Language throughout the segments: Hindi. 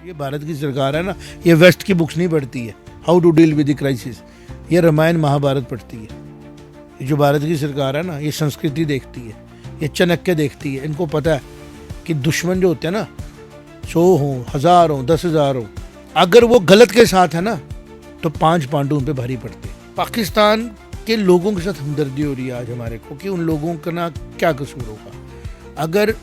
ये भारत की सरकार है ना, ये वेस्ट की बुक्स नहीं पढ़ती है, how to deal with the crisis. ये रामायण महाभारत पढ़ती है। ये जो भारत की सरकार है ना, ये संस्कृति देखती है, ये चाणक्य देखती है। इनको पता है कि दुश्मन जो होते हैं ना, 100 हो, 1000 हो, 10,000 हो, अगर वो गलत के साथ है ना तो 5 पांडु उन पे भारी पड़ते हैं। पाकिस्तान के लोगों के साथ हमदर्दी हो रही है आज हमारे को कि उन लोगों का ना क्या कसूर होगा अगर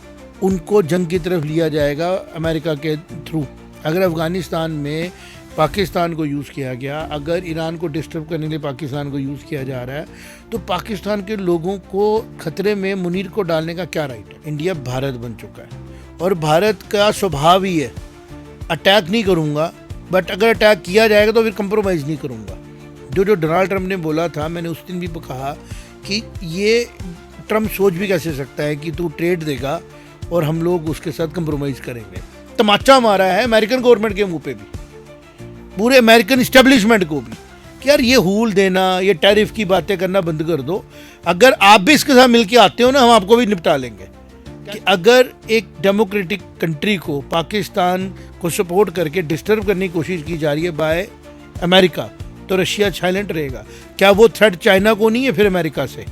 उनको जंग की तरफ लिया जाएगा अमेरिका के थ्रू। अगर अफ़गानिस्तान में पाकिस्तान को यूज़ किया गया, अगर ईरान को डिस्टर्ब करने के लिए पाकिस्तान को यूज़ किया जा रहा है, तो पाकिस्तान के लोगों को खतरे में मुनीर को डालने का क्या राइट है। इंडिया भारत बन चुका है और भारत का स्वभाव ही है अटैक नहीं करूँगा, बट अगर अटैक किया जाएगा तो फिर कंप्रोमाइज़ नहीं करूँगा। जो डोनाल्ड ट्रंप ने बोला था, मैंने उस दिन भी कहा कि ये ट्रंप सोच भी कैसे सकता है कि तू ट्रेड देगा और हम लोग उसके साथ कंप्रोमाइज़ करेंगे। तमाचा मारा है अमेरिकन गवर्नमेंट के मुंह पे भी, पूरे अमेरिकन इस्टेब्लिशमेंट को भी, कि यार ये हूल देना, ये टैरिफ की बातें करना बंद कर दो। अगर आप भी इसके साथ मिलके आते हो ना, हम आपको भी निपटा लेंगे। कि अगर एक डेमोक्रेटिक कंट्री को, पाकिस्तान को सपोर्ट करके डिस्टर्ब करने की कोशिश की जा रही है बाय अमेरिका, तो रशिया साइलेंट रहेगा। क्या वो थ्रेट चाइना को नहीं है फिर अमेरिका से?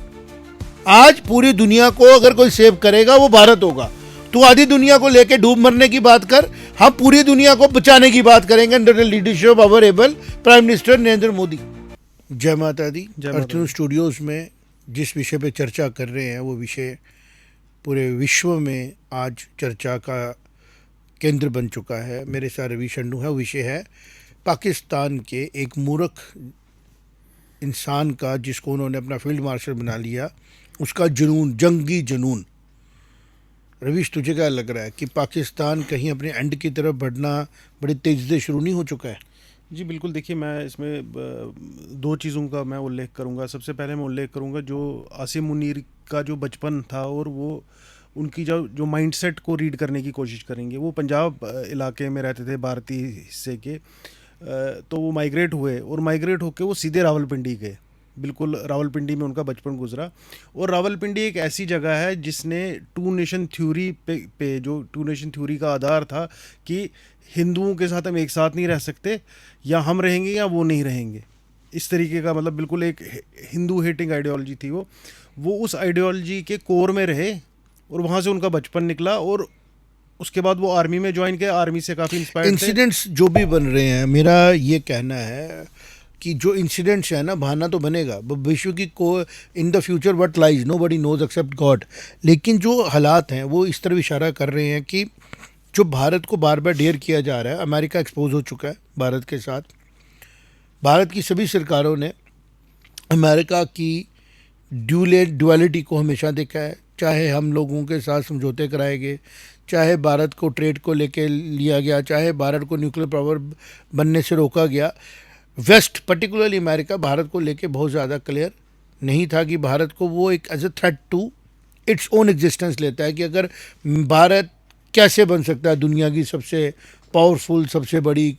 आज पूरी दुनिया को अगर कोई सेव करेगा वो भारत होगा। तू आधी दुनिया को लेके डूब मरने की बात कर, हम पूरी दुनिया को बचाने की बात करेंगे under the leadership of our able prime minister Narendra Modi. जय माता दी। अर्थ स्टूडियोज में जिस विषय पे चर्चा कर रहे हैं वो विषय पूरे विश्व में आज चर्चा का केंद्र बन चुका है। मेरे साथ रवि शंडू है। वो विषय है पाकिस्तान के एक मूर्ख इंसान का, जिसको उन्होंने अपना फील्ड मार्शल बना लिया, उसका जुनून, जंगी जुनून। रवीश, तुझे क्या लग रहा है कि पाकिस्तान कहीं अपने एंड की तरफ बढ़ना बड़ी तेज़ी से शुरू नहीं हो चुका है? जी बिल्कुल। देखिए, मैं इसमें दो चीज़ों का मैं उल्लेख करूंगा। सबसे पहले मैं उल्लेख करूंगा जो आसिम मुनीर का जो बचपन था और वो उनकी जो माइंडसेट को रीड करने की कोशिश करेंगे। वो पंजाब इलाके में रहते थे, भारतीय हिस्से के, तो वो माइग्रेट हुए और माइग्रेट होकर वो सीधे रावलपिंडी गए। बिल्कुल रावलपिंडी में उनका बचपन गुजरा। और रावलपिंडी एक ऐसी जगह है जिसने टू नेशन थ्योरी पे जो टू नेशन थ्योरी का आधार था कि हिंदुओं के साथ हम एक साथ नहीं रह सकते, या हम रहेंगे या वो नहीं रहेंगे, इस तरीके का, मतलब बिल्कुल एक हिंदू हेटिंग आइडियोलॉजी थी वो उस आइडियोलॉजी के कोर में रहे और वहाँ से उनका बचपन निकला। और उसके बाद वो आर्मी में ज्वाइन किया, आर्मी से काफ़ी इंस्पायर्ड थे। इंसिडेंट्स जो भी बन रहे हैं, मेरा ये कहना है कि जो इंसिडेंट्स है ना, बहाना तो बनेगा विश्व की को in the future what lies nobody knows except God. लेकिन जो हालात हैं वो इस तरफ इशारा कर रहे हैं कि जो भारत को बार बार डेयर किया जा रहा है, अमेरिका एक्सपोज हो चुका है भारत के साथ। भारत की सभी सरकारों ने अमेरिका की ड्यूअलिटी को हमेशा देखा है। चाहे हम लोगों के साथ समझौते कराए गए, चाहे भारत को ट्रेड को लेके लिया गया, चाहे भारत को न्यूक्लियर पावर बनने से रोका गया, वेस्ट पर्टिकुलरली अमेरिका भारत को लेके बहुत ज़्यादा क्लियर नहीं था कि भारत को वो एक as a threat to its own existence लेता है कि अगर भारत कैसे बन सकता है दुनिया की सबसे पावरफुल, सबसे बड़ी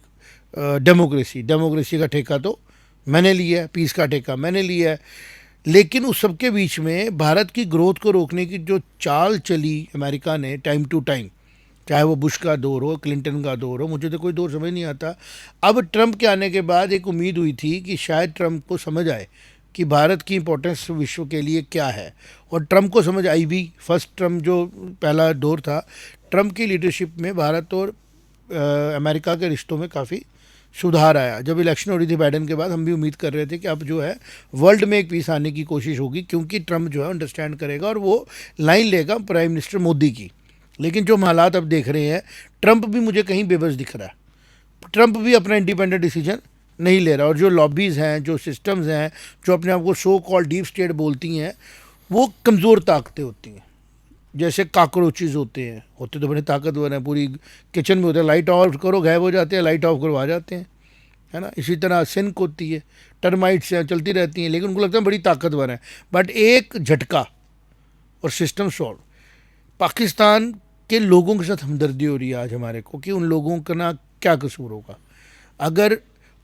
डेमोक्रेसी का ठेका तो मैंने लिया है, पीस का ठेका मैंने लिया है। लेकिन उस सबके बीच में भारत की ग्रोथ को रोकने की जो चाल चली अमेरिका ने टाइम टू टाइम, चाहे वो बुश का दौर हो, क्लिंटन का दौर हो, मुझे तो कोई दौर समझ नहीं आता। अब ट्रंप के आने के बाद एक उम्मीद हुई थी कि शायद ट्रंप को समझ आए कि भारत की इंपॉर्टेंस विश्व के लिए क्या है, और ट्रंप को समझ आई भी। फर्स्ट ट्रंप जो पहला दौर था, ट्रंप की लीडरशिप में भारत और अमेरिका के रिश्तों में काफ़ी सुधार आया। जब इलेक्शन हो रही थी बाइडेन के बाद, हम भी उम्मीद कर रहे थे कि अब जो है वर्ल्ड में एक पीस आने की कोशिश होगी, क्योंकि ट्रंप जो है अंडरस्टैंड करेगा और वो लाइन लेगा प्राइम मिनिस्टर मोदी की। लेकिन जो हम हालात अब देख रहे हैं, ट्रंप भी मुझे कहीं बेबस दिख रहा है। ट्रंप भी अपना इंडिपेंडेंट डिसीजन नहीं ले रहा, और जो लॉबीज़ हैं, जो सिस्टम्स हैं, जो अपने आप को सो कॉल्ड डीप स्टेट बोलती हैं, वो कमज़ोर ताकतें होती हैं। जैसे काकरोचेज होते तो बड़े ताकतवर हैं, पूरी किचन में होते हैं, लाइट ऑफ करो गायब हो जाते हैं, लाइट ऑफ करो आ जाते हैं, है ना। इसी तरह सिंक होती है, टर्माइट्स हैं, चलती रहती हैं, लेकिन उनको लगता है बड़ी ताकतवर हैं, बट एक झटका और सिस्टम सॉल्व। पाकिस्तान के लोगों के साथ हमदर्दी हो रही है आज हमारे को कि उन लोगों का ना क्या कसूर होगा अगर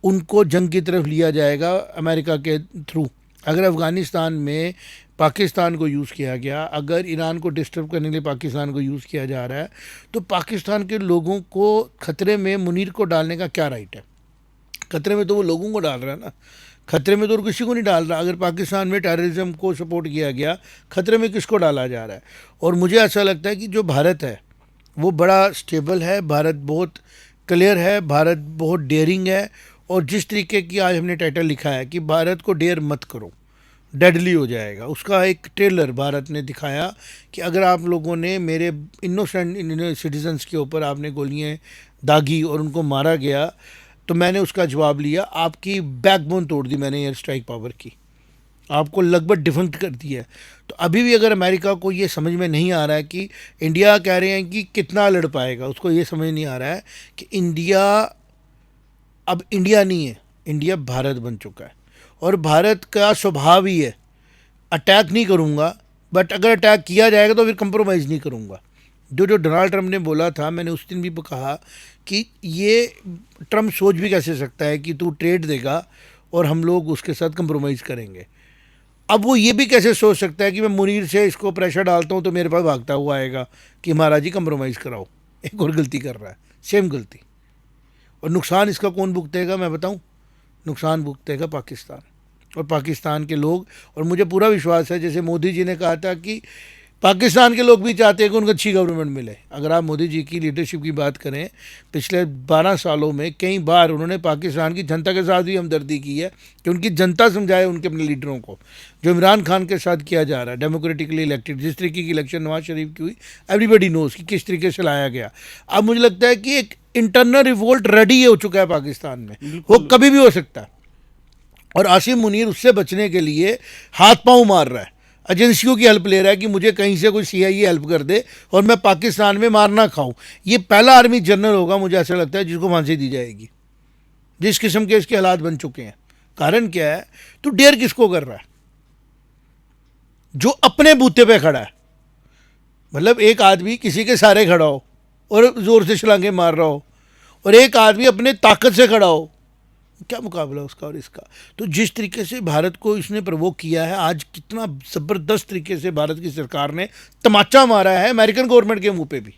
उनको जंग की तरफ लिया जाएगा अमेरिका के थ्रू। अगर अफ़गानिस्तान में पाकिस्तान को यूज़ किया गया, अगर ईरान को डिस्टर्ब करने के लिए पाकिस्तान को यूज़ किया जा रहा है, तो पाकिस्तान के लोगों को खतरे में मुनीर को डालने का क्या राइट है? खतरे में तो वो लोगों को डाल रहा है ना, खतरे में तो और किसी को नहीं डाल रहा। अगर पाकिस्तान में टेररिज्म को सपोर्ट किया गया, खतरे में किसको डाला जा रहा है? और मुझे ऐसा लगता है कि जो भारत है वो बड़ा स्टेबल है, भारत बहुत क्लियर है, भारत बहुत डेयरिंग है। और जिस तरीके की आज हमने टाइटल लिखा है कि भारत को डेयर मत करो, डेडली हो जाएगा, उसका एक ट्रेलर भारत ने दिखाया कि अगर आप लोगों ने मेरे इनोसेंट सिटीजन्स के ऊपर आपने गोलियां दागी और उनको मारा गया, तो मैंने उसका जवाब लिया, आपकी बैकबोन तोड़ दी मैंने एयर स्ट्राइक पावर की, आपको लगभग डिफंक्ट कर दिया है। तो अभी भी अगर अमेरिका को ये समझ में नहीं आ रहा है कि इंडिया कह रहे हैं कि कितना लड़ पाएगा, उसको ये समझ नहीं आ रहा है कि इंडिया अब इंडिया नहीं है, इंडिया भारत बन चुका है। और भारत का स्वभाव ही है, अटैक नहीं करूँगा, बट अगर अटैक किया जाएगा तो फिर कंप्रोमाइज़ नहीं करूँगा। जो डोनाल्ड ट्रंप ने बोला था, मैंने उस दिन भी कहा कि ये ट्रंप सोच भी कैसे सकता है कि तू ट्रेड देगा और हम लोग उसके साथ कंप्रोमाइज़ करेंगे। अब वो ये भी कैसे सोच सकता है कि मैं मुनीर से इसको प्रेशर डालता हूँ तो मेरे पास भागता हुआ आएगा कि महाराज जी कंप्रोमाइज़ कराओ। एक और गलती कर रहा है, सेम गलती। और नुकसान इसका कौन भुगतेगा मैं बताऊँ? नुकसान भुगतेगा पाकिस्तान और पाकिस्तान के लोग। और मुझे पूरा विश्वास है, जैसे मोदी जी ने कहा था कि पाकिस्तान के लोग भी चाहते हैं कि उनको अच्छी गवर्नमेंट मिले। अगर आप मोदी जी की लीडरशिप की बात करें, पिछले 12 सालों में कई बार उन्होंने पाकिस्तान की जनता के साथ भी हमदर्दी की है कि उनकी जनता समझाए उनके अपने लीडरों को। जो इमरान खान के साथ किया जा रहा है, डेमोक्रेटिकली इलेक्टेड, जिस तरीके की इलेक्शन नवाज शरीफ की हुई, एवरीबडी नोज कि किस तरीके से लाया गया। अब मुझे लगता है कि एक इंटरनल रिवोल्ट रेडी हो चुका है पाकिस्तान में, वो कभी भी हो सकता है। और आसिम मुनीर उससे बचने के लिए हाथ पांव मार रहा है, एजेंसियों की हेल्प ले रहा है कि मुझे कहीं से कोई सीआईए हेल्प कर दे और मैं पाकिस्तान में मार ना खाऊं। ये पहला आर्मी जनरल होगा मुझे ऐसा लगता है जिसको फांसी दी जाएगी, जिस किस्म के इसके हालात बन चुके हैं। कारण क्या है? तो डेयर किसको कर रहा है? जो अपने बूते पे खड़ा है। मतलब एक आदमी किसी के सहारे खड़ा हो और जोर से छलांगे मार रहा हो, और एक आदमी अपने ताकत से खड़ा हो, क्या मुकाबला उसका और इसका। तो जिस तरीके से भारत को इसने प्रवोक किया है, आज कितना ज़बरदस्त तरीके से भारत की सरकार ने तमाचा मारा है अमेरिकन गवर्नमेंट के मुंह पे भी,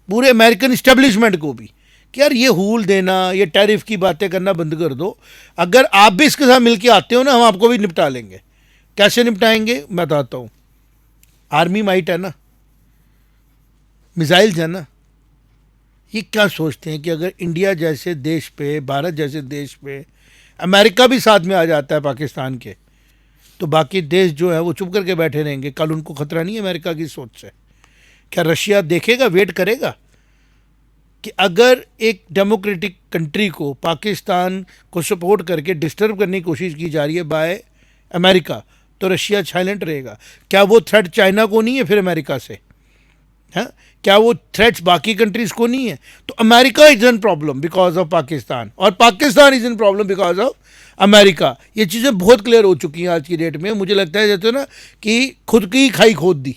पूरे अमेरिकन इस्टेब्लिशमेंट को भी, कि यार ये हूल देना, ये टैरिफ की बातें करना बंद कर दो। अगर आप भी इसके साथ मिलकर आते हो ना, हम आपको भी निपटा लेंगे। कैसे निपटाएंगे मैं बताता हूँ। आर्मी माइट है ना, मिसाइल्स है ना। ये क्या सोचते हैं कि अगर इंडिया जैसे देश पे, भारत जैसे देश पे अमेरिका भी साथ में आ जाता है पाकिस्तान के, तो बाकी देश जो है वो चुप करके बैठे रहेंगे? कल उनको खतरा नहीं है अमेरिका की सोच से? क्या रशिया देखेगा, वेट करेगा कि अगर एक डेमोक्रेटिक कंट्री को पाकिस्तान को सपोर्ट करके डिस्टर्ब करने की कोशिश की जा रही है बाय अमेरिका, तो रशिया साइलेंट रहेगा? क्या वो थ्रेट चाइना को नहीं है फिर अमेरिका से? हाँ, क्या वो थ्रेट्स बाकी कंट्रीज को नहीं है? तो America is in problem because of Pakistan, और Pakistan is in problem because of America. ये चीज़ें बहुत क्लियर हो चुकी हैं आज की डेट में। मुझे लगता है जैसे ना कि खुद की खाई खोद दी।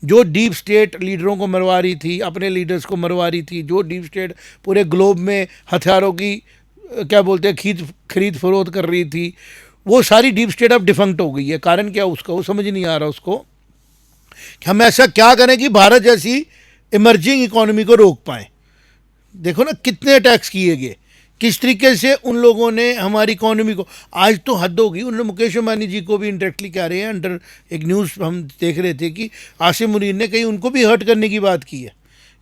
जो डीप स्टेट लीडरों को मरवा रही थी, अपने लीडर्स को मरवा रही थी, जो डीप स्टेट पूरे ग्लोब में हथियारों की क्या बोलते हैं खरीद फरोख्त कर रही थी, वो सारी डीप स्टेट अब डिफंक्ट हो गई है। कारण क्या उसका, वो समझ नहीं आ रहा उसको कि हम ऐसा क्या करें कि भारत जैसी इमर्जिंग इकोनॉमी को रोक पाएं। देखो ना कितने अटैक्स किए गए, किस तरीके से उन लोगों ने हमारी इकोनॉमी को, आज तो हद हो गई। उन्होंने मुकेश अंबानी जी को भी इंडायरेक्टली कह रहे हैं, अंडर एक न्यूज़ हम देख रहे थे कि आसिम मुनीर ने कहीं उनको भी हर्ट करने की बात की है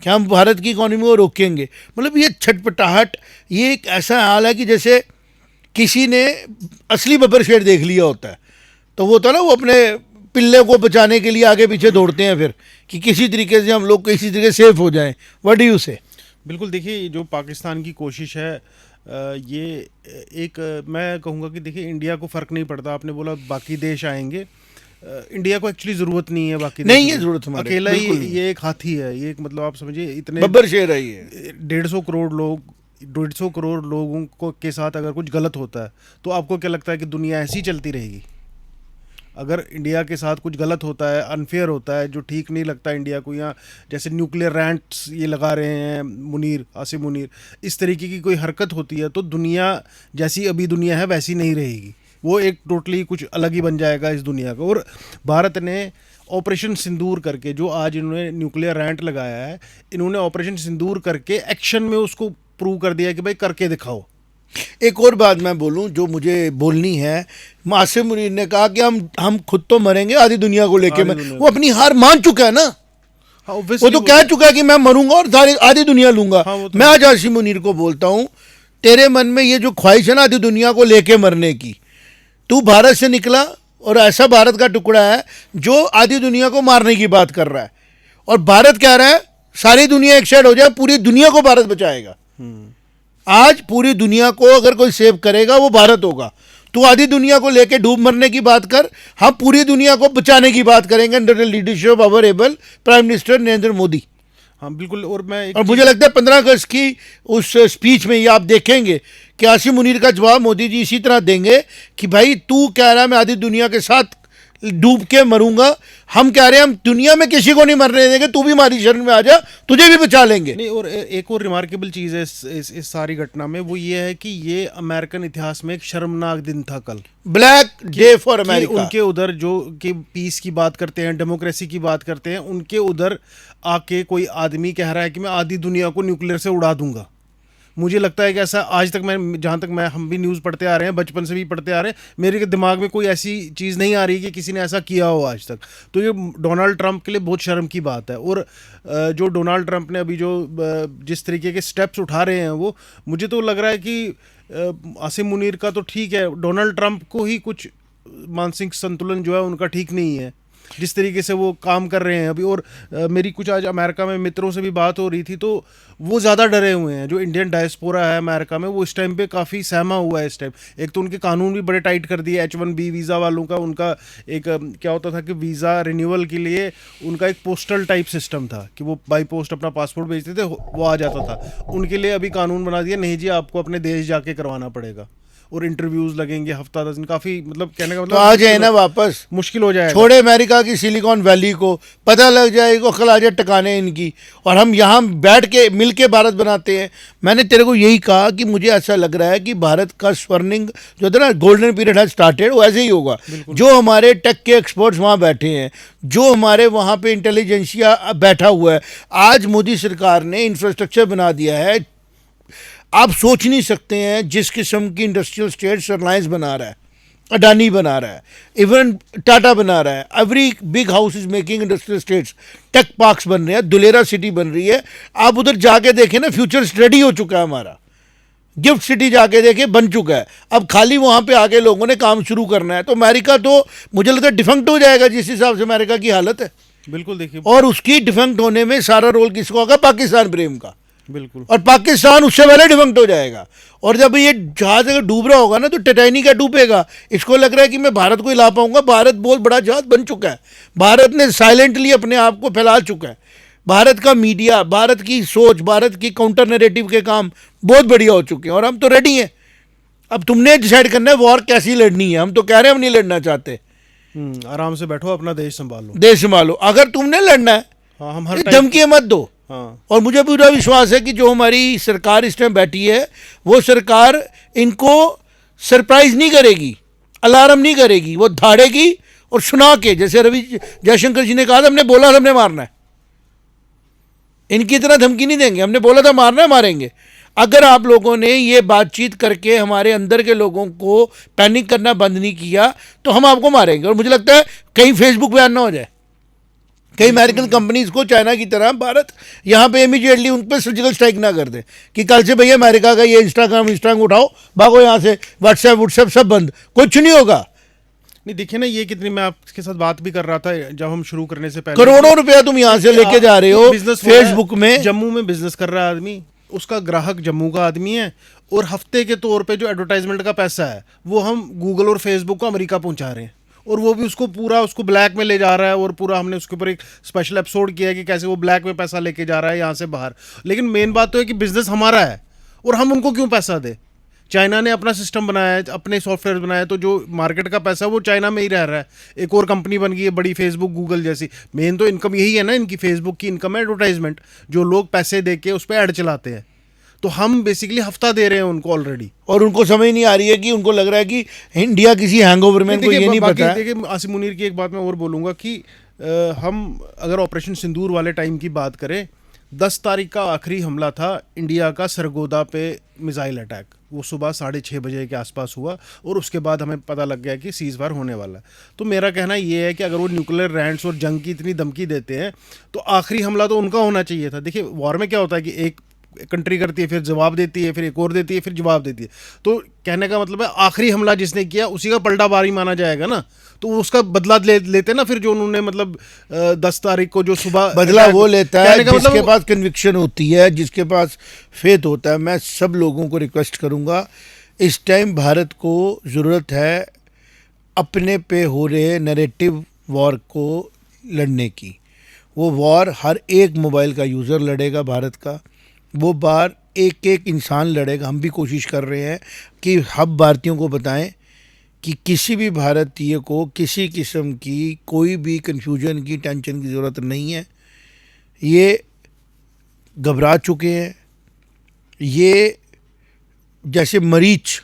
कि हम भारत की इकोनॉमी को रोकेंगे। मतलब ये छटपटाहट, ये एक ऐसा हाल है कि जैसे किसी ने असली बब्बर शेर देख लिया होता है, तो वो होता है ना, वो अपने पिल्ले को बचाने के लिए आगे पीछे दौड़ते हैं फिर कि किसी तरीके से हम लोग किसी तरीके से सेफ हो जाएं। व्हाट डू यू से? बिल्कुल, देखिए जो पाकिस्तान की कोशिश है, ये एक मैं कहूँगा कि देखिए इंडिया को फ़र्क नहीं पड़ता। आपने बोला बाकी देश आएंगे, इंडिया को एक्चुअली ज़रूरत नहीं है बाकी नहीं है ज़रूरत हमारे, अकेला ही ये एक हाथी है। ये एक मतलब आप समझिए इतने बब्बर शेर है ये। 150 करोड़ लोग, 150 करोड़ लोगों को के साथ अगर कुछ गलत होता है तो आपको क्या लगता है कि दुनिया ऐसी चलती रहेगी? अगर इंडिया के साथ कुछ गलत होता है, अनफेयर होता है, जो ठीक नहीं लगता इंडिया को, या जैसे न्यूक्लियर रैंट्स ये लगा रहे हैं आसिम मुनीर, इस तरीके की कोई हरकत होती है तो दुनिया जैसी अभी दुनिया है वैसी नहीं रहेगी। वो एक टोटली कुछ अलग ही बन जाएगा इस दुनिया का। और भारत ने ऑपरेशन सिंदूर करके, जो आज इन्होंने न्यूक्लियर रैंट लगाया है, इन्होंने ऑपरेशन सिंदूर करके एक्शन में उसको प्रूव कर दिया कि भाई करके दिखाओ। एक और बात मैं बोलूं जो मुझे बोलनी है, आसिम मुनीर ने कहा कि हम खुद तो मरेंगे, आधी दुनिया को लेके आधी मर, दुनिया वो अपनी हार मान चुका है ना। हाँ, वो obviously तो कह चुका है कि मैं मरूंगा और सारी आधी दुनिया लूंगा। हाँ, वो तो मैं आज आसिम मुनीर को बोलता हूं, तेरे मन में ये जो ख्वाहिश है ना आधी दुनिया को लेके मरने की, तू भारत से निकला और ऐसा भारत का टुकड़ा है जो आधी दुनिया को मारने की बात कर रहा है, और भारत कह रहा है सारी दुनिया एक साइड हो जाए, पूरी दुनिया को भारत बचाएगा। आज पूरी दुनिया को अगर कोई सेव करेगा वो भारत होगा। तू आधी दुनिया को लेके डूब मरने की बात कर, हम पूरी दुनिया को बचाने की बात करेंगे under the leadership of our able prime minister Narendra Modi. हाँ बिल्कुल। और मैं एक और मुझे लगता है 15 अगस्त की उस स्पीच में ये आप देखेंगे कि आसिम मुनीर का जवाब मोदी जी इसी तरह देंगे कि भाई तू कह रहा है मैं आधी दुनिया के साथ डूब के मरूंगा, हम कह रहे हैं हम दुनिया में किसी को नहीं मरने देंगे, तू भी हमारी शरण में आ जा, तुझे भी बचा लेंगे। नहीं, और एक और रिमार्केबल चीज़ है इस सारी घटना में, वो ये है कि ये अमेरिकन इतिहास में एक शर्मनाक दिन था कल। ब्लैक डे फॉर कि अमेरिका। उनके उधर जो कि पीस की बात करते हैं, डेमोक्रेसी की बात करते हैं, उनके उधर आके कोई आदमी कह रहा है कि मैं आधी दुनिया को न्यूक्लियर से उड़ा दूंगा। मुझे लगता है कि ऐसा आज तक मैं, जहाँ तक मैं, हम भी न्यूज़ पढ़ते आ रहे हैं, बचपन से भी पढ़ते आ रहे हैं, मेरे दिमाग में कोई ऐसी चीज़ नहीं आ रही कि किसी ने ऐसा किया हो आज तक। तो ये डोनाल्ड ट्रंप के लिए बहुत शर्म की बात है। और जो डोनाल्ड ट्रंप ने अभी जो जिस तरीके के स्टेप्स उठा रहे हैं, वो मुझे तो लग रहा है कि आसिम मुनीर का तो ठीक है, डोनाल्ड ट्रंप को ही कुछ मानसिक संतुलन जो है उनका ठीक नहीं है, जिस तरीके से वो काम कर रहे हैं अभी। और मेरी कुछ आज अमेरिका में मित्रों से भी बात हो रही थी, तो वो ज़्यादा डरे हुए हैं। जो इंडियन डायस्पोरा है अमेरिका में, वो इस टाइम पे काफ़ी सहमा हुआ है इस टाइम। एक तो उनके कानून भी बड़े टाइट कर दिए H1B वीज़ा वालों का। उनका एक क्या होता था कि वीज़ा रिन्यूअल के लिए उनका एक पोस्टल टाइप सिस्टम था कि वो बाई पोस्ट अपना पासपोर्ट भेजते थे, वो आ जाता था। उनके लिए अभी कानून बना दिया, नहीं जी आपको अपने देश जाके करवाना पड़ेगा, और इंटरव्यूज लगेंगे हफ्ता 10 दिन। काफी मतलब कहने का मतलब तो आ जाए ना वापस, मुश्किल हो जाएगा। छोड़े अमेरिका की सिलिकॉन वैली को, पता लग जाएगा, अकल आ जाए टकाने इनकी, और हम यहाँ बैठ के मिल के भारत बनाते हैं। मैंने तेरे को यही कहा कि मुझे ऐसा लग रहा है कि भारत का स्वर्णिंग जो था ना, गोल्डन पीरियड हैज स्टार्टेड, वो ऐसे ही होगा। जो हमारे टेक के एक्सपर्ट्स वहाँ बैठे हैं, जो हमारे वहाँ पे इंटेलिजेंसिया बैठा हुआ है, आज मोदी सरकार ने इंफ्रास्ट्रक्चर बना दिया है। आप सोच नहीं सकते हैं जिस किस्म की इंडस्ट्रियल स्टेट्स रिलायंस बना रहा है, अडानी बना रहा है, इवन टाटा बना रहा है। Every big house is making industrial states, tech parks बन रहे हैं, दुलेरा सिटी बन रही है। आप उधर जाके देखें ना, फ्यूचर रेडी हो चुका है हमारा। गिफ्ट सिटी जाके देखे बन चुका है, अब खाली वहाँ पे आके लोगों ने काम शुरू करना है। तो अमेरिका तो मुझे लगता है डिफंक्ट हो जाएगा जिस हिसाब से अमेरिका की हालत है। बिल्कुल देखिए, और उसकी डिफंक्ट होने में सारा रोल किसको होगा? पाकिस्तान प्रेम का। बिल्कुल। और पाकिस्तान उससे पहले डिफंक्ट हो जाएगा। और जब ये जहाज अगर डूब रहा होगा ना, तो टाइटैनिक का डूबेगा। इसको लग रहा है कि मैं भारत को हिला पाऊंगा। भारत बहुत बड़ा जहाज बन चुका है। भारत ने साइलेंटली अपने आप को फैला चुका है। भारत का मीडिया, भारत की सोच, भारत की काउंटर नैरेटिव के काम बहुत बढ़िया हो चुके हैं, और हम तो रेडी हैं। अब तुमने डिसाइड करना है वॉर कैसी लड़नी है। हम तो कह रहे हैं हम नहीं लड़ना चाहते। आराम से बैठो, अपना देश संभालो, देश संभालो। अगर तुमने लड़ना है, हाँ, हम हर धमकी मत दो। हाँ, और मुझे पूरा विश्वास है कि जो हमारी सरकार इस टाइम बैठी है, वो सरकार इनको सरप्राइज नहीं करेगी, अलार्म नहीं करेगी, वो धाड़ेगी और सुना के, जैसे रवि जयशंकर जी ने कहा था, हमने बोला था हमने मारना है। इनकी तरह धमकी नहीं देंगे, हमने बोला था मारना है, मारेंगे। अगर आप लोगों ने ये बातचीत करके हमारे अंदर के लोगों को पैनिक करना बंद नहीं किया, तो हम आपको मारेंगे। और मुझे लगता है कहीं फेसबुक बैन ना हो जाए, कई अमेरिकन कंपनीज को चाइना की तरह भारत यहाँ पे इमीडिएटली उन पर सर्जिकल स्ट्राइक ना कर दे कि कल से भैया अमेरिका का ये इंस्टाग्राम उठाओ, भागो यहाँ से, व्हाट्सएप सब बंद, कुछ नहीं होगा। नहीं देखिए ना, ये कितनी, मैं आपके साथ बात भी कर रहा था जब हम शुरू करने से पहले, करोड़ों रुपया तुम यहाँ से लेके जा रहे हो बिजनेस फेसबुक में। जम्मू में बिजनेस कर रहा है आदमी, उसका ग्राहक जम्मू का आदमी है, और हफ्ते के तौर पे जो एडवर्टाइजमेंट का पैसा है वो हम गूगल और फेसबुक को अमेरिका पहुंचा रहे हैं, और वो भी उसको ब्लैक में ले जा रहा है। और पूरा हमने उसके ऊपर एक स्पेशल एपिसोड किया है कि कैसे वो ब्लैक में पैसा लेके जा रहा है यहाँ से बाहर। लेकिन मेन बात तो है कि बिजनेस हमारा है, और हम उनको क्यों पैसा दे? चाइना ने अपना सिस्टम बनाया है, अपने सॉफ्टवेयर बनाया है, तो जो मार्केट का पैसा वो चाइना में ही रह रहा है। एक और कंपनी बन गई है बड़ी, फेसबुक, गूगल जैसी। मेन तो इनकम यही है ना इनकी, फेसबुक की इनकम है एडवर्टाइजमेंट, जो लोग पैसे दे के उस पर ऐड चलाते हैं। तो हम बेसिकली हफ्ता दे रहे हैं उनको ऑलरेडी। और उनको समझ नहीं आ रही है कि उनको लग रहा है कि इंडिया किसी हैंगओवर में, इनको ये नहीं पता है। देखिए आसिम मुनीर की एक बात मैं और बोलूँगा कि हम अगर ऑपरेशन सिंदूर वाले टाइम की बात करें, 10 तारीख का आखिरी हमला था इंडिया का सरगोदा पे मिसाइल अटैक, वो सुबह 6:30 बजे के आसपास हुआ और उसके बाद हमें पता लग गया कि सीज फायर होने वाला है। तो मेरा कहना ये है कि अगर वो न्यूक्लियर रैंट्स और जंग की इतनी धमकी देते हैं तो आखिरी हमला तो उनका होना चाहिए था। देखिए वॉर में क्या होता है कि एक कंट्री करती है, फिर जवाब देती है, फिर एक और देती है, फिर जवाब देती है। तो कहने का मतलब है आखिरी हमला जिसने किया उसी का पलटा बारी माना जाएगा ना, तो उसका बदला लेते ना फिर जो उन्होंने मतलब 10 तारीख को जो सुबह बदला वो लेता है कहने का जिसके मतलब पास कन्विक्शन होती है, जिसके पास फेथ होता है। मैं सब लोगों को रिक्वेस्ट करूंगा, इस टाइम भारत को ज़रूरत है अपने पे हो रहे नैरेटिव वॉर को लड़ने की। वो वॉर हर एक मोबाइल का यूज़र लड़ेगा भारत का, वो बार एक एक इंसान लड़ेगा। हम भी कोशिश कर रहे हैं कि हम भारतीयों को बताएं कि किसी भी भारतीय को किसी किस्म की कोई भी कन्फ्यूजन की, टेंशन की ज़रूरत नहीं है। ये घबरा चुके हैं। ये जैसे मरीच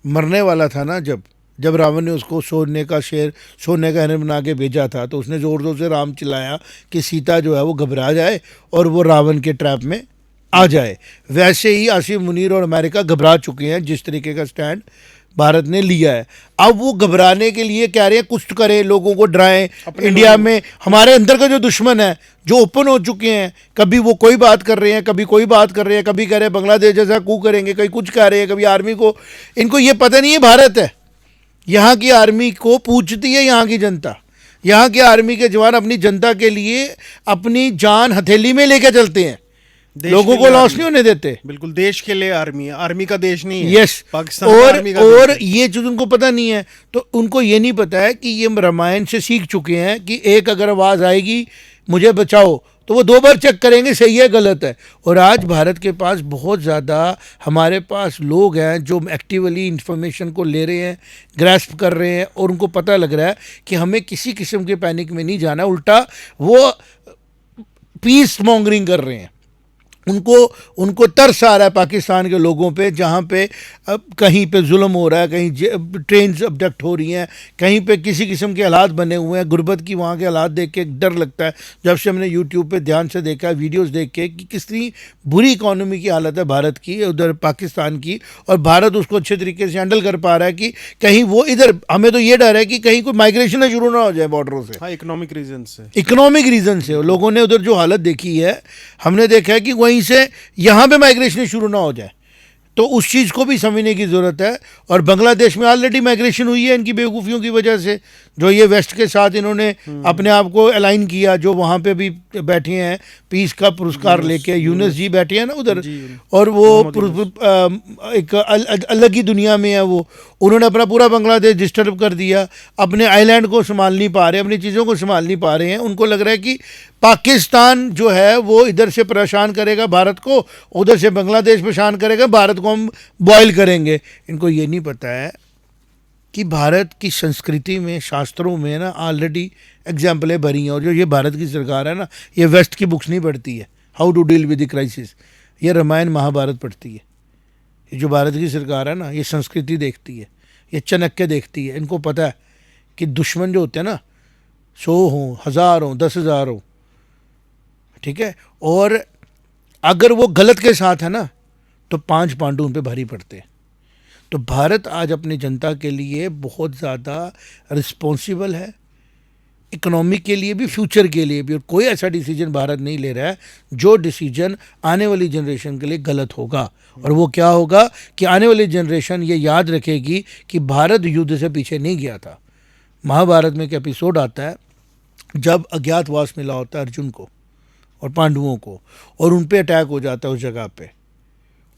मरने वाला था ना, जब रावण ने उसको सोने का हिरण बना के भेजा था, तो उसने ज़ोर ज़ोर से राम चिल्लाया कि सीता जो है वो घबरा जाए और वो रावण के ट्रैप में आ जाए। वैसे ही आसिम मुनीर और अमेरिका घबरा चुके हैं जिस तरीके का स्टैंड भारत ने लिया है। अब वो घबराने के लिए कह रहे हैं कुछ तो करें, लोगों को डराएं। इंडिया में हमारे अंदर का जो दुश्मन है, जो ओपन हो चुके हैं, कभी वो कोई बात कर रहे हैं, कभी कोई बात कर रहे हैं, कभी कह रहे हैं बांग्लादेश जैसा कू करेंगे, कहीं कुछ कह रहे हैं, कभी आर्मी को, इनको ये पता नहीं है भारत है। यहाँ की आर्मी को पूछती है यहाँ की जनता। यहाँ की आर्मी के जवान अपनी जनता के लिए अपनी जान हथेली में लेकर चलते हैं, लोगों को लॉस नहीं होने देते। बिल्कुल, देश के लिए आर्मी है, आर्मी का देश नहीं है। यस, पाकिस्तान और ये चीज उनको पता नहीं है। तो उनको ये नहीं पता है कि ये रामायण से सीख चुके हैं कि एक अगर आवाज आएगी मुझे बचाओ, तो वो 2 बार चेक करेंगे सही है गलत है। और आज भारत के पास बहुत ज़्यादा हमारे पास लोग हैं जो एक्टिवली इंफॉर्मेशन को ले रहे हैं, ग्रैस्प कर रहे हैं, और उनको पता लग रहा है कि हमें किसी किस्म के पैनिक में नहीं जाना। उल्टा वो पीस मॉन्गरिंग कर रहे हैं। उनको तरस आ रहा है पाकिस्तान के लोगों पे, जहाँ पे अब कहीं पे जुल्म हो रहा है, कहीं ट्रेन अबडक्ट हो रही हैं, कहीं पे किसी किस्म के हालात बने हुए हैं। गुर्बत की वहाँ के हालात देख के डर लगता है। जब से हमने यूट्यूब पे ध्यान से देखा है, वीडियोस देख के, कि कितनी बुरी इकॉनमी की हालत है भारत की, उधर पाकिस्तान की, और भारत उसको अच्छे तरीके से हैंडल कर पा रहा है कि कहीं वो इधर, हमें तो ये डर है कि कहीं कोई माइग्रेशन शुरू ना हो जाए बॉर्डरों से। हाँ, इकोनॉमिक रीजन से लोगों ने उधर जो हालत देखी है, हमने देखा है कि वहीं से यहाँ पे माइग्रेशन शुरू ना हो जाए। तो उस चीज़ को भी समझने की ज़रूरत है। और बांग्लादेश में ऑलरेडी माइग्रेशन हुई है इनकी बेवकूफ़ियों की वजह से, जो ये वेस्ट के साथ इन्होंने अपने आप को अलाइन किया, जो वहाँ पे भी बैठे हैं पीस का पुरस्कार लेके, यूनुस जी बैठे हैं ना उधर, और वो एक अलग ही दुनिया में है वो। उन्होंने अपना पूरा बांग्लादेश डिस्टर्ब कर दिया, अपने आइलैंड को संभाल नहीं पा रहे, अपनी चीज़ों को संभाल नहीं पा रहे हैं। उनको लग रहा है कि पाकिस्तान जो है वो इधर से परेशान करेगा भारत को, उधर से बांग्लादेश परेशान करेगा भारत को, हम बॉयल करेंगे। इनको ये नहीं पता है कि भारत की संस्कृति में, शास्त्रों में ना ऑलरेडी एग्जाम्पलें भरी हैं। और जो ये भारत की सरकार है ना, ये वेस्ट की बुक्स नहीं पढ़ती है, how to deal with the crisis. ये रामायण महाभारत पढ़ती है। ये जो भारत की सरकार है ना, ये संस्कृति देखती है, ये चाणक्य देखती है। इनको पता है कि दुश्मन जो होते हैं ना, 100 हों, 1000 हों, 10,000 हों, ठीक है, और अगर वो गलत के साथ है ना, तो 5 पांडु उन पे भारी पड़ते हैं। तो भारत आज अपनी जनता के लिए बहुत ज़्यादा रिस्पॉन्सिबल है, इकोनॉमी के लिए भी, फ्यूचर के लिए भी। और कोई ऐसा डिसीजन भारत नहीं ले रहा है जो डिसीजन आने वाली जनरेशन के लिए गलत होगा। और वो क्या होगा कि आने वाली जनरेशन ये याद रखेगी कि भारत युद्ध से पीछे नहीं गया था। महाभारत में एक एपिसोड आता है जब अज्ञातवास मिला होता है अर्जुन को और पांडवों को, और उन पे अटैक हो जाता है उस जगह पे,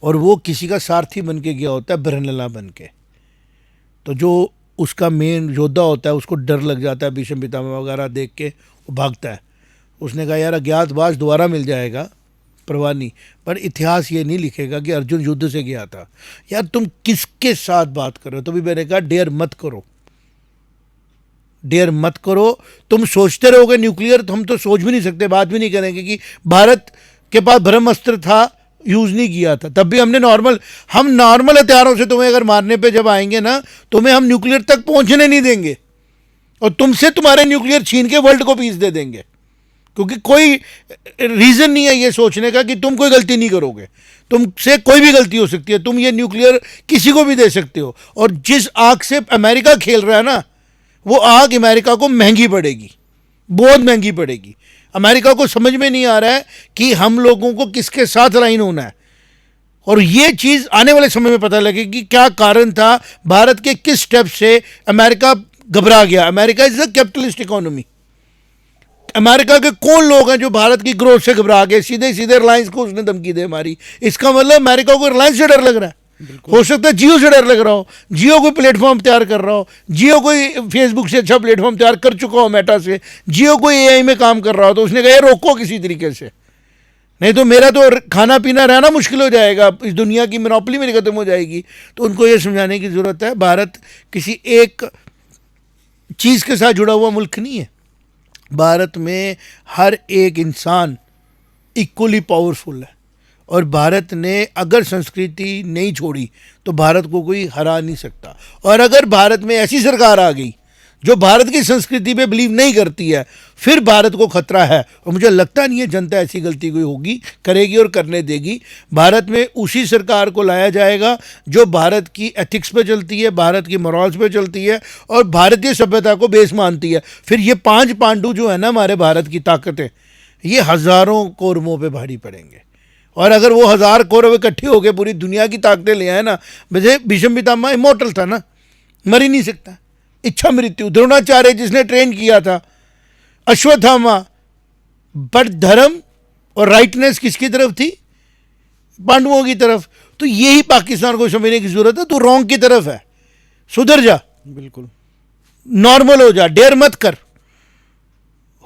और वो किसी का सारथी बन के गया होता है, बरहनला बन के। तो जो उसका मेन योद्धा होता है उसको डर लग जाता है, भीष्म पितामह वगैरह देख के वो भागता है। उसने कहा यार अज्ञातवास दोबारा मिल जाएगा, परवाह नहीं, पर इतिहास ये नहीं लिखेगा कि अर्जुन युद्ध से गया था। यार तुम किसके साथ बात कर रहे हो? तो भी मैंने कहा डेयर मत करो, डेयर मत करो। तुम सोचते रहोगे न्यूक्लियर, तो हम तो सोच भी नहीं सकते, बात भी नहीं करेंगे कि भारत के पास ब्रह्मास्त्र था यूज़ नहीं किया था, तब भी हम नॉर्मल हथियारों से तुम्हें अगर मारने पे जब आएंगे ना, तुम्हें हम न्यूक्लियर तक पहुंचने नहीं देंगे और तुमसे तुम्हारे न्यूक्लियर छीन के वर्ल्ड को पीस दे देंगे, क्योंकि कोई रीज़न नहीं है ये सोचने का कि तुम कोई गलती नहीं करोगे। तुमसे कोई भी गलती हो सकती है, तुम ये न्यूक्लियर किसी को भी दे सकते हो। और जिस आग से अमेरिका खेल रहा है ना, वो आग अमेरिका को महंगी पड़ेगी, बहुत महंगी पड़ेगी। अमेरिका को समझ में नहीं आ रहा है कि हम लोगों को किसके साथ लाइन होना है, और ये चीज़ आने वाले समय में पता लगेगी क्या कारण था, भारत के किस स्टेप से अमेरिका घबरा गया। America is a capitalist economy. America के कौन लोग हैं जो भारत की ग्रोथ से घबरा गए? सीधे सीधे रिलायंस को उसने धमकी दे मारी। इसका मतलब अमेरिका को रिलायंस से डर लग रहा है। हो सकता है जियो से डर लग रहा हो, जियो कोई प्लेटफॉर्म तैयार कर रहा हो, जियो कोई फेसबुक से अच्छा प्लेटफॉर्म तैयार कर चुका हो, मेटा से, जियो कोई एआई में काम कर रहा हो, तो उसने कहा रोको किसी तरीके से, नहीं तो मेरा तो खाना पीना रहना मुश्किल हो जाएगा, इस दुनिया की मोनोपोली मेरी खत्म हो जाएगी। तो उनको ये समझाने की ज़रूरत है, भारत किसी एक चीज़ के साथ जुड़ा हुआ मुल्क नहीं है। भारत में हर एक इंसान इक्वली पावरफुल है, और भारत ने अगर संस्कृति नहीं छोड़ी तो भारत को कोई हरा नहीं सकता। और अगर भारत में ऐसी सरकार आ गई जो भारत की संस्कृति पे बिलीव नहीं करती है, फिर भारत को खतरा है। और मुझे लगता नहीं है जनता ऐसी गलती कोई होगी, करेगी और करने देगी। भारत में उसी सरकार को लाया जाएगा जो भारत की एथिक्स पे चलती है, भारत की मोरल्स पे चलती है और भारतीय सभ्यता को बेस मानती है। फिर ये 5 पांडु जो है ना हमारे भारत की ताकतें, ये हज़ारों कौरवों पे भारी पड़ेंगे। और अगर वो 1000 कौरव इकट्ठे होकर पूरी दुनिया की ताकतें ले आए ना, वैसे भीष्म पितामह इमोर्टल था ना, मर ही नहीं सकता, इच्छा मृत्यु। द्रोणाचार्य जिसने ट्रेन किया था, अश्वत्थामा, बट धर्म और राइटनेस किसकी तरफ थी? पांडवों की तरफ। तो यही पाकिस्तान को समझने की जरूरत है। तो रॉन्ग की तरफ है, सुधर जा, बिल्कुल नॉर्मल हो जा, डेयर मत कर,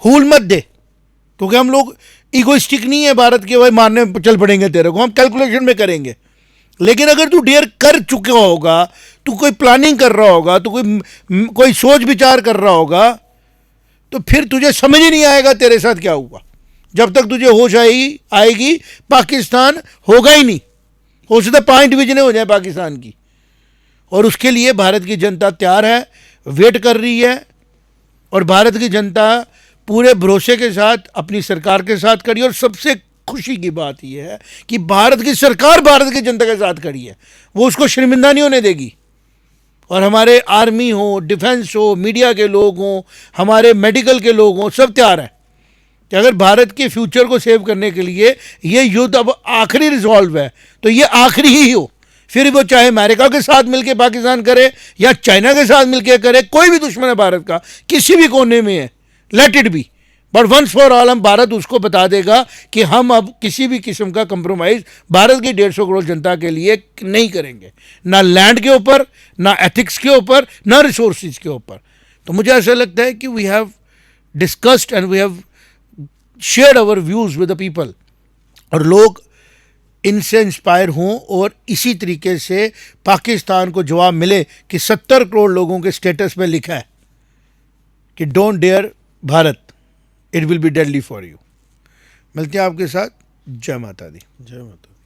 हूल मत दे, क्योंकि हम लोग इगोइस्टिक नहीं है भारत के, भाई मारने चल पड़ेंगे तेरे को, हम कैलकुलेशन में करेंगे। लेकिन अगर तू डेयर कर चुका होगा, तू कोई प्लानिंग कर रहा होगा, तू कोई सोच विचार कर रहा होगा, तो फिर तुझे समझ ही नहीं आएगा तेरे साथ क्या हुआ। जब तक तुझे होश आएगी पाकिस्तान होगा ही नहीं। हो सकता 5 डिवीजनें हो जाए पाकिस्तान की, और उसके लिए भारत की जनता तैयार है, वेट कर रही है। और भारत की जनता पूरे भरोसे के साथ अपनी सरकार के साथ खड़ी है। और सबसे खुशी की बात यह है कि भारत की सरकार भारत की जनता के साथ खड़ी है, वो उसको शर्मिंदा नहीं होने देगी। और हमारे आर्मी हो, डिफेंस हो, मीडिया के लोग हों, हमारे मेडिकल के लोग हों, सब तैयार हैं कि अगर भारत के फ्यूचर को सेव करने के लिए ये युद्ध अब आखिरी रिजॉल्व है, तो ये आखिरी ही हो। फिर वो चाहे अमेरिका के साथ मिलकर पाकिस्तान करे या चाइना के साथ मिलकर करे, कोई भी दुश्मन है भारत का, किसी भी कोने में है, let it be, but once for all हम भारत उसको बता देगा कि हम अब किसी भी किस्म का कंप्रोमाइज़ भारत की 150 करोड़ जनता के लिए नहीं करेंगे, ना लैंड के ऊपर, ना एथिक्स के ऊपर, ना रिसोर्सेज के ऊपर। तो मुझे ऐसा लगता है कि we have discussed and we have shared our views with the people, और लोग इनसे इंस्पायर हों और इसी तरीके से पाकिस्तान को जवाब मिले कि 70 करोड़ लोगों के स्टेटस में लिखा है कि don't dare Bharat, it will be deadly for you. मिलते हैं आपके साथ। जय माता दी। जय माता।